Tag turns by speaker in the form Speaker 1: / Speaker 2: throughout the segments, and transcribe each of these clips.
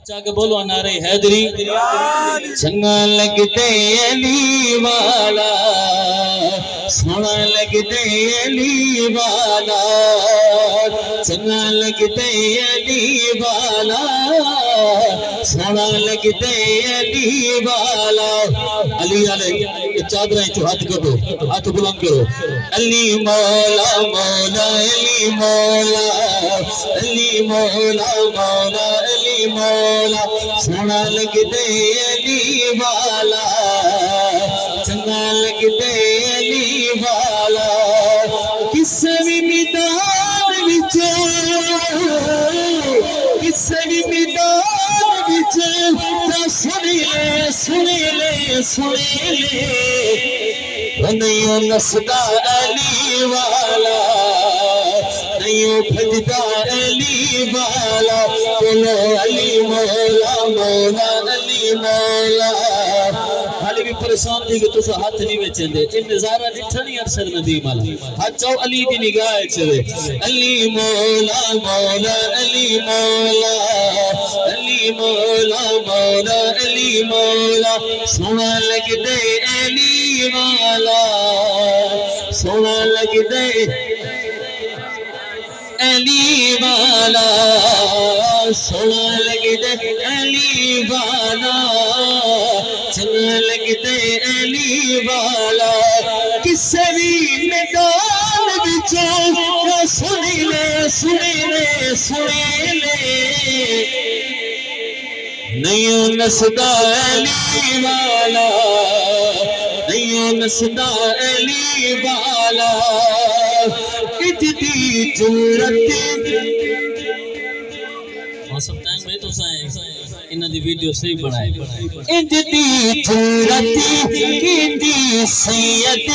Speaker 1: چاہ کے بولو نعرہ حیدری چنگا لگتے علی والا سونا لگتے علی والا چنگا لگتے علی والا سونا لگتے علی والا علی علیہ چادریں چو ہاتھ کرو ہاتھ بلند کرو علی مولا مولا علی مولا علی مولا مولا علی مولا سونا لگتے علی والا چنگا لگتے علی والا کسے بھی میدان وچوں کسے بھی میدان وچوں سن لے نہیں نسدا علی والا نہیں بھجدا علی والا بولو علی مولا مولا علی مولا حالی بھی پریشان تھی کہ تسا ہاتھ نہیں بیچیں دے ان نظارہ ڈٹھا نہیں ارشد ندیم والا ہاتھ چاہو علی دی نگاہ چھوے علی مولا مولا علی مولا علی مولا مولا علی مولا سونا لگ دے علی والا سونا لگ دے علی والا سونا لگ دے علی والا چنگا لگ دے علی والا کسے بھی میدان بچوں سنی لے نہیں نسدا علی والا نہیں نسدا علی والا اتنی جرت موسم ٹائم میں تو انہاں دی ویڈیو صحیح بنائے اتنی جرت کیتی سید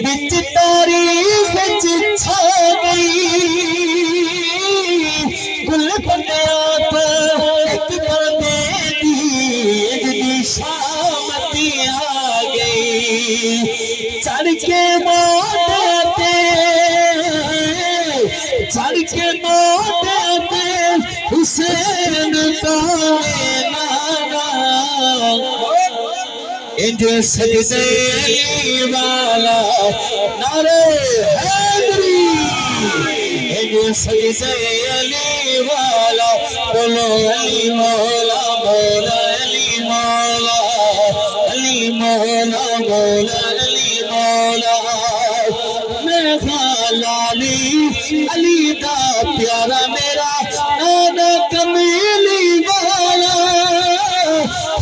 Speaker 1: وچ تاریخ وچ چھا گئی گل بندیاں تو ایک بندے دی شامتی آ گئی چڑھ کے موٹے چڑھ کے موٹے حسین تانے نانا انج سجدے علی والا نعرہ حیدری انج سجدے علی والا بولو علی مولا مولا علی مولا علی مولا مولا علی مولا میں خالالی علی دا پیارا میرا نانا کمیلی والا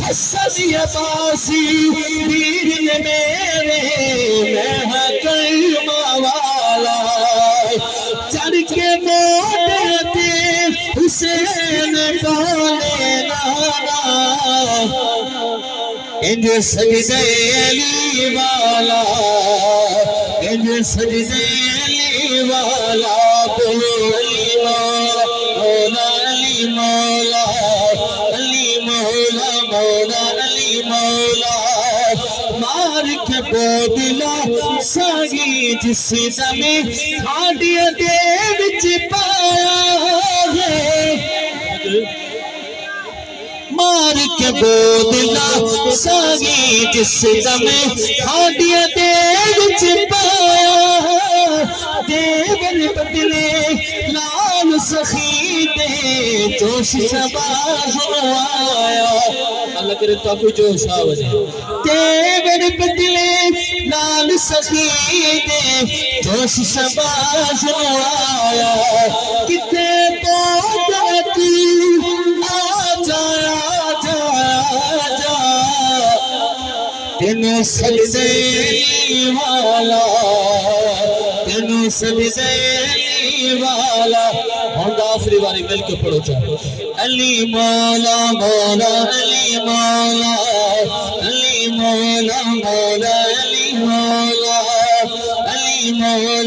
Speaker 1: حسد عباسی پیر نے میرے میں کرما والا چڑھ کے موٹے حسین تانے نانا انج سجدے علی والا انج سجدے علی والا بولو علی مولا علی مولا علی مولا مولا علی مولا مار کے بودلا ساگی جس دمیں ہاڈیاں دے وچ پایا ہے مار کے بودلا ساگی جس دمیں ہاڈیاں دے وچ پایا دیگر بدلے لال سخی دے جوش شباز آیا اللہ کرے تو کوئی جوش آوازے دیگر بدلے لال سخی دے جوش شباز آیا کتے پودتی تینوں سجدے علی والا تینوں سجدے علی والا ہم آخری باری مل کے پڑھو چاہو علی مولا مولا علی مولا علی مولا مولا علی مولا علی مولا